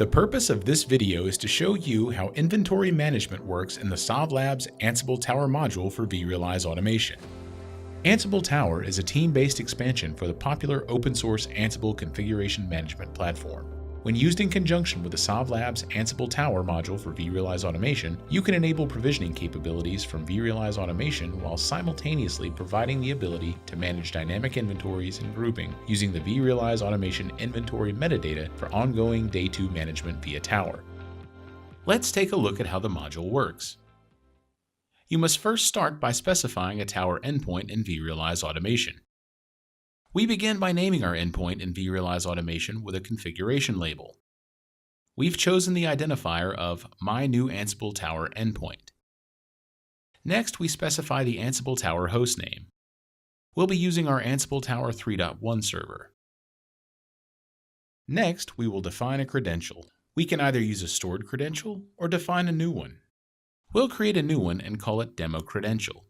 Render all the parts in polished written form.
The purpose of this video is to show you how inventory management works in the SovLabs Ansible Tower module for vRealize automation. Ansible Tower is a team-based expansion for the popular open-source Ansible configuration management platform. When used in conjunction with the SovLabs Ansible Tower module for vRealize automation, you can enable provisioning capabilities from vRealize automation while simultaneously providing the ability to manage dynamic inventories and grouping using the vRealize automation inventory metadata for ongoing day 2 management via Tower. Let's take a look at how the module works. You must first start by specifying a Tower endpoint in vRealize automation. We begin by naming our endpoint in vRealize automation with a configuration label. We've chosen the identifier of My New Ansible Tower Endpoint. Next, we specify the Ansible Tower hostname. We'll be using our Ansible Tower 3.1 server. Next, we will define a credential. We can either use a stored credential or define a new one. We'll create a new one and call it Demo Credential.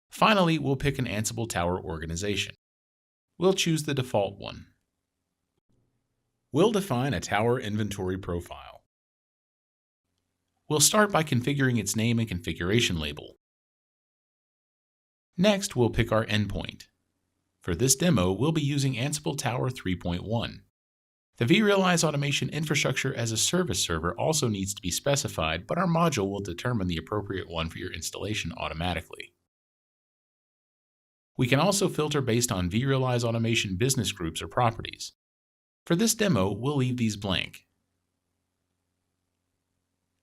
Finally, we'll pick an Ansible Tower organization. We'll choose the default one. We'll define a Tower inventory profile. We'll start by configuring its name and configuration label. Next, we'll pick our endpoint. For this demo, we'll be using Ansible Tower 3.1. The vRealize Automation Infrastructure as a Service server also needs to be specified, but our module will determine the appropriate one for your installation automatically. We can also filter based on vRealize automation business groups or properties. For this demo, we'll leave these blank.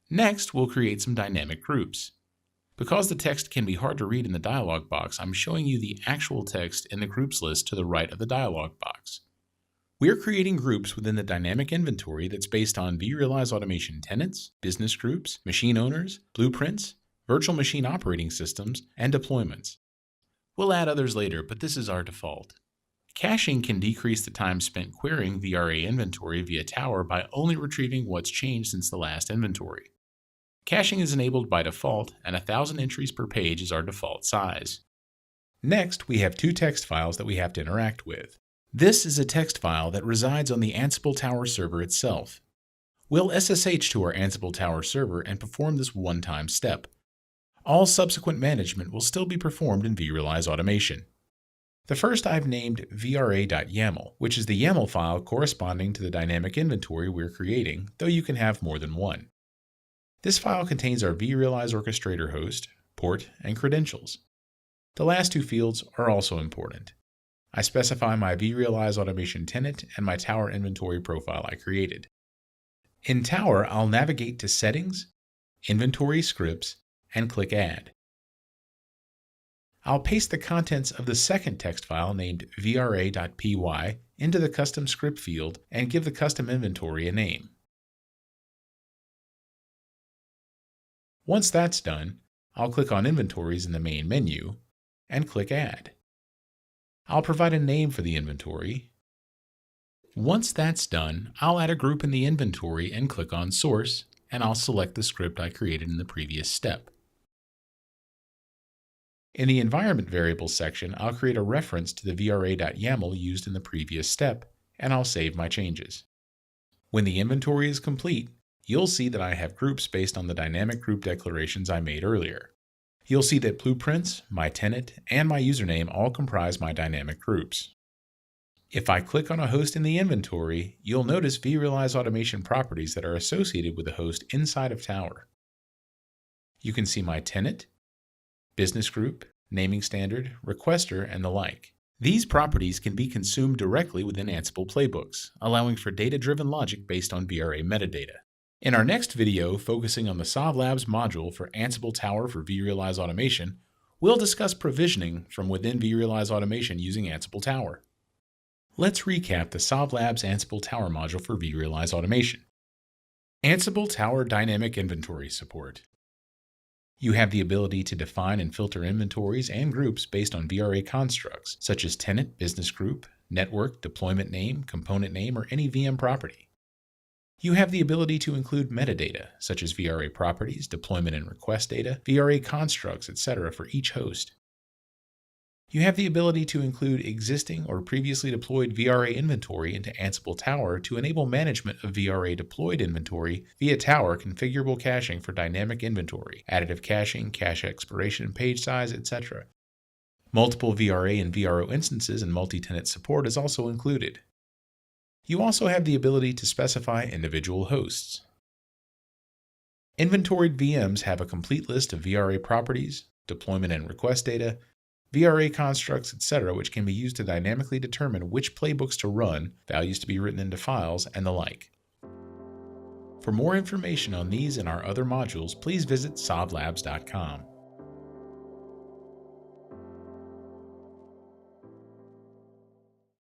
Next, we'll create some dynamic groups. Because the text can be hard to read in the dialog box, I'm showing you the actual text in the groups list to the right of the dialog box. We're creating groups within the dynamic inventory that's based on vRealize automation tenants, business groups, machine owners, blueprints, virtual machine operating systems, and deployments. We'll add others later, but this is our default. Caching can decrease the time spent querying VRA inventory via Tower by only retrieving what's changed since the last inventory. Caching is enabled by default, and 1,000 entries per page is our default size. Next, we have 2 text files that we have to interact with. This is a text file that resides on the Ansible Tower server itself. We'll SSH to our Ansible Tower server and perform this one-time step. All subsequent management will still be performed in vRealize automation. The first I've named vra.yaml, which is the YAML file corresponding to the dynamic inventory we're creating, though you can have more than one. This file contains our vRealize Orchestrator host, port, and credentials. The last 2 fields are also important. I specify my vRealize automation tenant and my Tower inventory profile I created. In Tower, I'll navigate to Settings, Inventory Scripts, and click Add. I'll paste the contents of the second text file named vra.py into the custom script field and give the custom inventory a name. Once that's done, I'll click on Inventories in the main menu and click Add. I'll provide a name for the inventory. Once that's done, I'll add a group in the inventory and click on Source, and I'll select the script I created in the previous step. In the environment variables section, I'll create a reference to the vra.yaml used in the previous step, and I'll save my changes. When the inventory is complete, you'll see that I have groups based on the dynamic group declarations I made earlier. You'll see that blueprints, my tenant, and my username all comprise my dynamic groups. If I click on a host in the inventory, you'll notice vRealize automation properties that are associated with the host inside of Tower. You can see my tenant, business group, naming standard, requester, and the like. These properties can be consumed directly within Ansible playbooks, allowing for data-driven logic based on VRA metadata. In our next video, focusing on the SovLabs module for Ansible Tower for vRealize automation, we'll discuss provisioning from within vRealize automation using Ansible Tower. Let's recap the SovLabs Ansible Tower module for vRealize automation. Ansible Tower Dynamic Inventory Support. You have the ability to define and filter inventories and groups based on VRA constructs, such as tenant, business group, network, deployment name, component name, or any VM property. You have the ability to include metadata, such as VRA properties, deployment and request data, VRA constructs, etc. for each host. You have the ability to include existing or previously deployed VRA inventory into Ansible Tower to enable management of VRA deployed inventory via Tower Configurable caching for dynamic inventory, additive caching, cache expiration, page size, etc. Multiple VRA and VRO instances and multi-tenant support is also included. You also have the ability to specify individual hosts. Inventoried VMs have a complete list of VRA properties, deployment and request data, VRA constructs, etc., which can be used to dynamically determine which playbooks to run, values to be written into files, and the like. For more information on these and our other modules, please visit SovLabs.com.